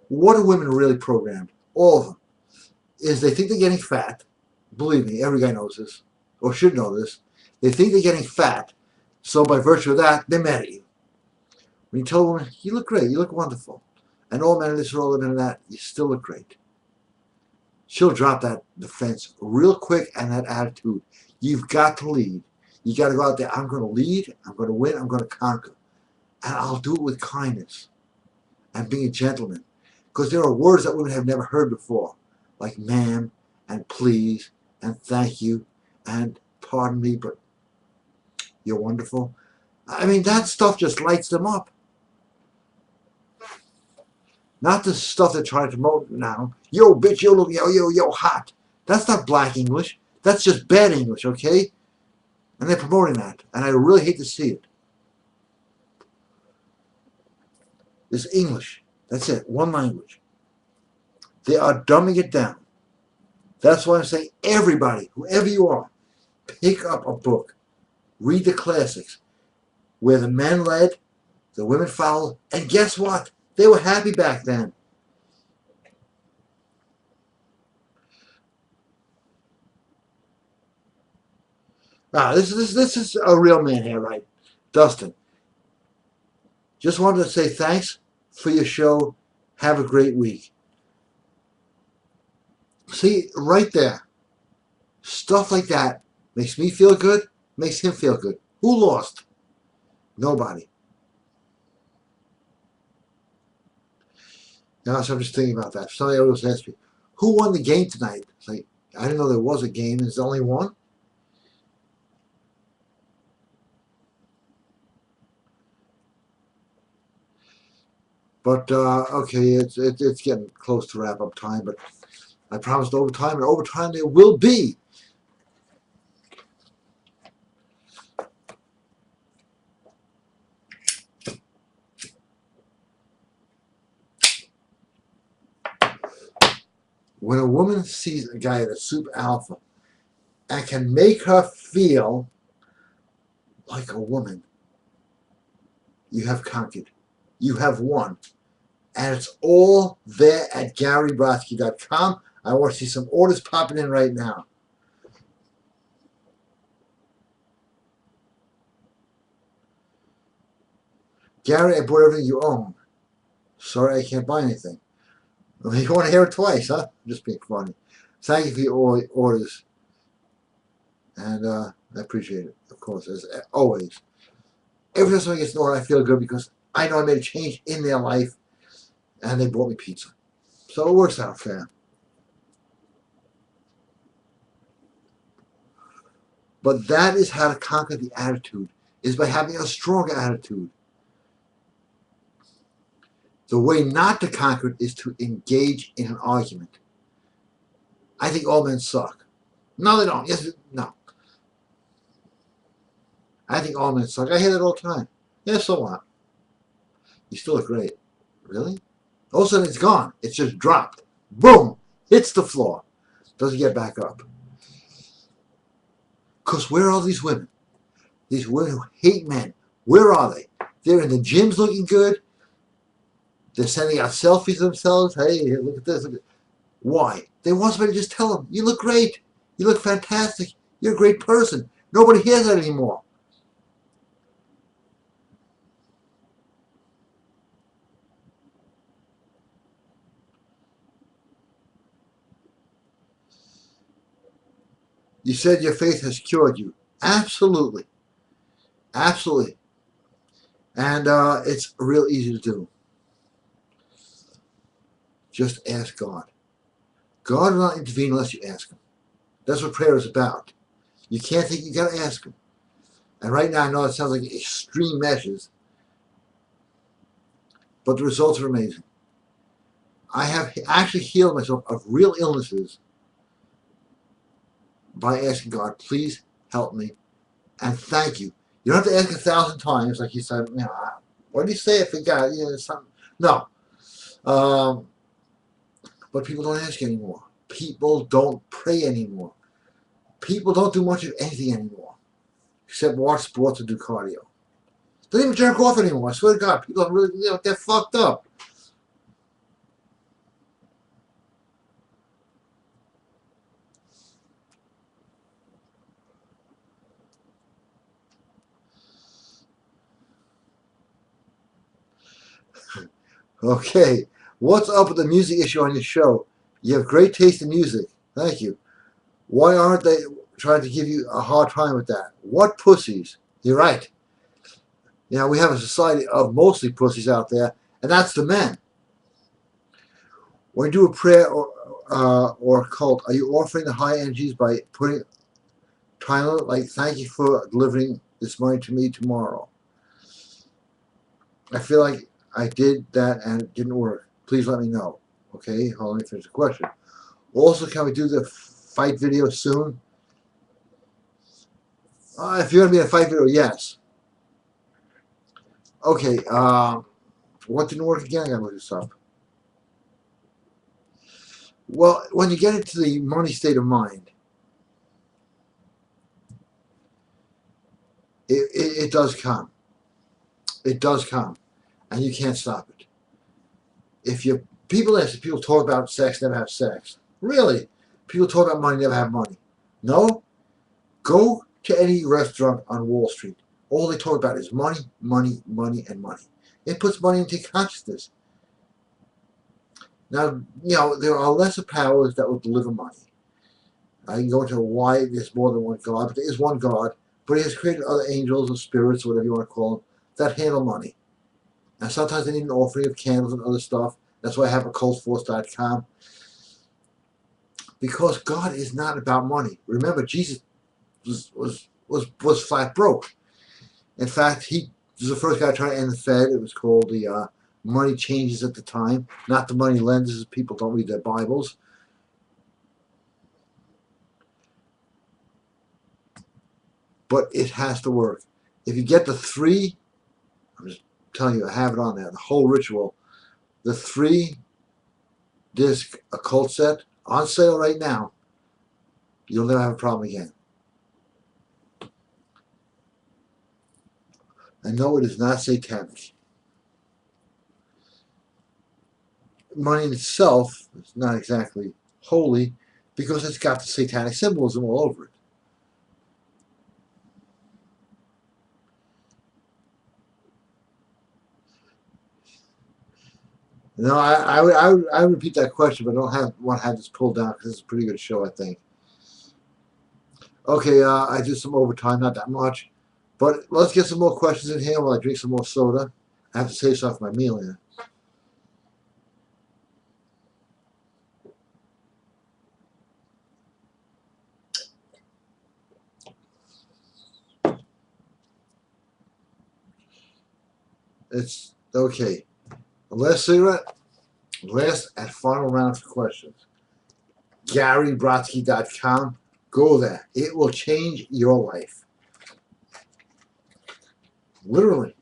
What are women really programmed? All of them. Is they think they're getting fat. Believe me, every guy knows this, or should know this. They think they're getting fat, so by virtue of that, they're mad at you. When you tell a woman, you look great, you look wonderful, and all men in this world are in that, you still look great. She'll drop that defense real quick and that attitude. You've got to lead. You got to go out there, I'm going to lead, I'm going to win, I'm going to conquer. And I'll do it with kindness and being a gentleman. Because there are words that women have never heard before, like ma'am and please and thank you and pardon me, but you're wonderful. I mean, that stuff just lights them up. Not the stuff they're trying to promote now. Yo, bitch, yo, look, yo, hot. That's not black English. That's just bad English, okay? And they're promoting that. And I really hate to see it. It's English. That's it. One language. They are dumbing it down. That's why I'm saying everybody, whoever you are, pick up a book. Read the classics. Where the men led, the women followed, and guess what? They were happy back then. This is a real man here, right? Dustin. Just wanted to say thanks for your show. Have a great week. See, right there. Stuff like that makes me feel good, Makes him feel good. Who lost? Nobody. Now, so I'm just thinking about that. Somebody always asks me, who won the game tonight? It's like, I didn't know there was a game. There's only one. But, okay, it's getting close to wrap-up time, but I promised overtime, and overtime there will be. When a woman sees a guy that's super alpha and can make her feel like a woman, you have conquered. You have won. And it's all there at GaryBrodsky.com. I want to see some orders popping in right now. Gary, I bought everything you own. Sorry, I can't buy anything. Well, you want to hear it twice, huh? I'm just being funny. Thank you for your orders. And I appreciate it, of course, as always. Every time someone gets an order, I feel good because I know I made a change in their life and they bought me pizza. So it works out fair. But that is how to conquer the attitude, is by having a stronger attitude. The way not to conquer it is to engage in an argument. I think all men suck. No, they don't. Yes, no. I think all men suck. I hear that all the time. Yeah, so what? You still look great. Really? All of a sudden it's gone. It's just dropped. Boom! Hits the floor. Doesn't get back up. Because where are these women? These women who hate men. Where are they? They're in the gyms looking good. They're sending out selfies of themselves. Hey, look at this. Look at... Why? They want somebody to just tell them, you look great. You look fantastic. You're a great person. Nobody hears that anymore. You said your faith has cured you. Absolutely. Absolutely. And it's real easy to do. Just ask God. God will not intervene unless you ask Him. That's what prayer is about. You can't think, you got to ask Him. And right now, I know it sounds like extreme measures, but the results are amazing. I have actually healed myself of real illnesses by asking God, please help me and thank you. You don't have to ask 1,000 times, like you said, you know, what did you say? I forgot. You know, something. No. But people don't ask anymore. People don't pray anymore. People don't do much of anything anymore, except watch sports or do cardio. They don't even jerk off anymore. I swear to God, people are really, you know, they're fucked up. Okay, what's up with the music issue on your show? You have great taste in music. Thank you. Why aren't they trying to give you a hard time with that? What pussies? You're right. You know, we have a society of mostly pussies out there, and that's the men. When you do a prayer or cult, are you offering the high energies by putting time like, thank you for delivering this money to me tomorrow? I feel like I did that and it didn't work. Please let me know. Okay, hold on, let me finish the question. Also, can we do the fight video soon? If you're going to be in a fight video, yes. Okay, what didn't work again? I got to look this up. Well, when you get into the money state of mind, it does come. It does come. And you can't stop it. If you people talk about sex, never have sex. Really? People talk about money, never have money. No? Go to any restaurant on Wall Street. All they talk about is money, money, money, and money. It puts money into consciousness. Now, you know, there are lesser powers that will deliver money. I can go into why there's more than one God, but there is one God But he has created other angels or spirits, or whatever you want to call them, that handle money. And sometimes they need an offering of candles and other stuff. That's why I have occultforce.com. Because God is not about money. Remember, Jesus was flat broke. In fact, he was the first guy trying to end the Fed. It was called the money changes at the time, not the money lenders. People don't read their Bibles. But it has to work. If you get the three, I'm just telling you, I have it on there, the whole ritual, the 3-disc occult set on sale right now, you'll never have a problem again. And no, it is not satanic. Money in itself is not exactly holy because it's got the satanic symbolism all over it. No, I would repeat that question, but I don't want to have this pulled down because it's a pretty good show, I think. Okay, I did some overtime, not that much. But let's get some more questions in here while I drink some more soda. I have to save some for my meal here. It's okay. Last cigarette, last and final round for questions. GaryBrodsky.com. Go there. It will change your life. Literally.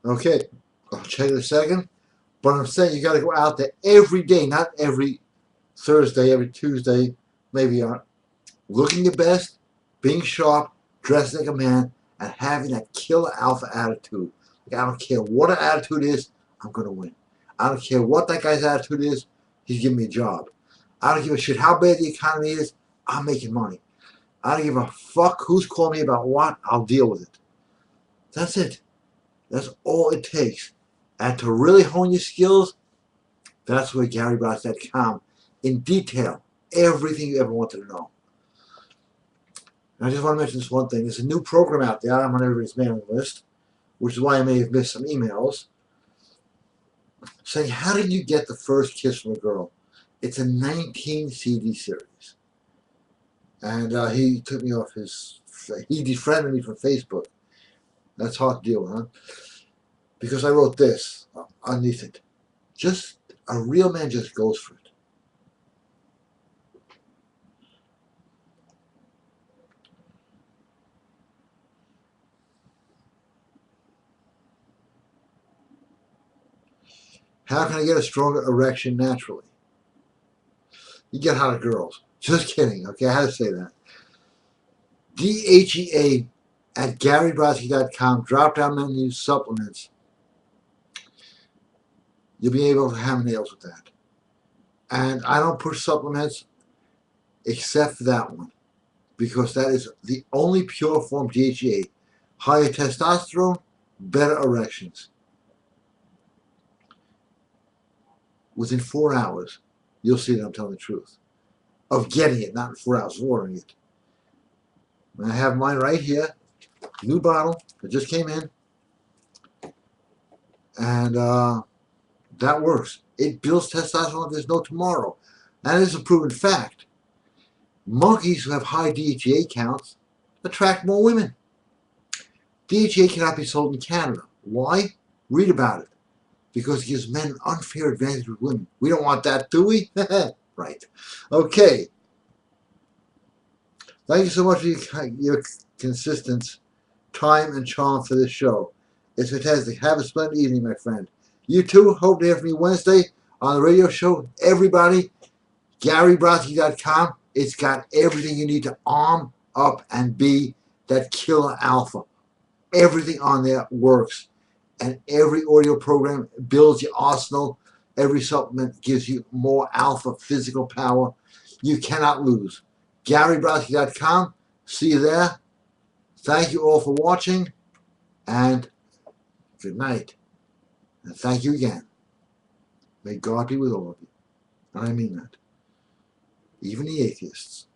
Okay, I'll check it in a second. But I'm saying you got to go out there every day, not every Thursday, every Tuesday, maybe looking your best, being sharp, dressing like a man, and having that killer alpha attitude. Like, I don't care what our attitude is, I'm going to win. I don't care what that guy's attitude is, he's giving me a job. I don't give a shit how bad the economy is, I'm making money. I don't give a fuck who's calling me about what, I'll deal with it. That's it. That's all it takes. And to really hone your skills, that's where GaryBrodsky.com in detail, everything you ever wanted to know. And I just want to mention this one thing. There's a new program out there. I'm on everybody's mailing list, which is why I may have missed some emails, saying, how did you get the first kiss from a girl? It's a 19 CD series. And he took me off he defriended me from Facebook. That's hard to deal with, huh? Because I wrote this underneath it. Just, a real man just goes for it. How can I get a stronger erection naturally? You get hotter girls. Just kidding, okay? I had to say that. DHEA at GaryBrodsky.com, drop down menu supplements. You'll be able to hammer nails with that. And I don't push supplements except for that one, because that is the only pure form DHEA. Higher testosterone, better erections. Within 4 hours, you'll see that I'm telling the truth. Of getting it, not in 4 hours, of ordering it. And I have mine right here. New bottle that just came in. And that works. It builds testosterone like there's no tomorrow. That is a proven fact. Monkeys who have high DHEA counts attract more women. DHEA cannot be sold in Canada. Why? Read about it. Because it gives men an unfair advantage with women. We don't want that, do we? Right. Okay. Thank you so much for your consistent time and charm for this show. It's fantastic. Have a splendid evening, my friend. You too. Hope to hear from you Wednesday on the radio show. Everybody, GaryBrodsky.com. It's got everything you need to arm up and be that killer alpha. Everything on there works. And every audio program builds your arsenal. Every supplement gives you more alpha physical power. You cannot lose. GaryBrodsky.com. See you there. Thank you all for watching, and good night. And thank you again. May God be with all of you. And I mean that. Even the atheists.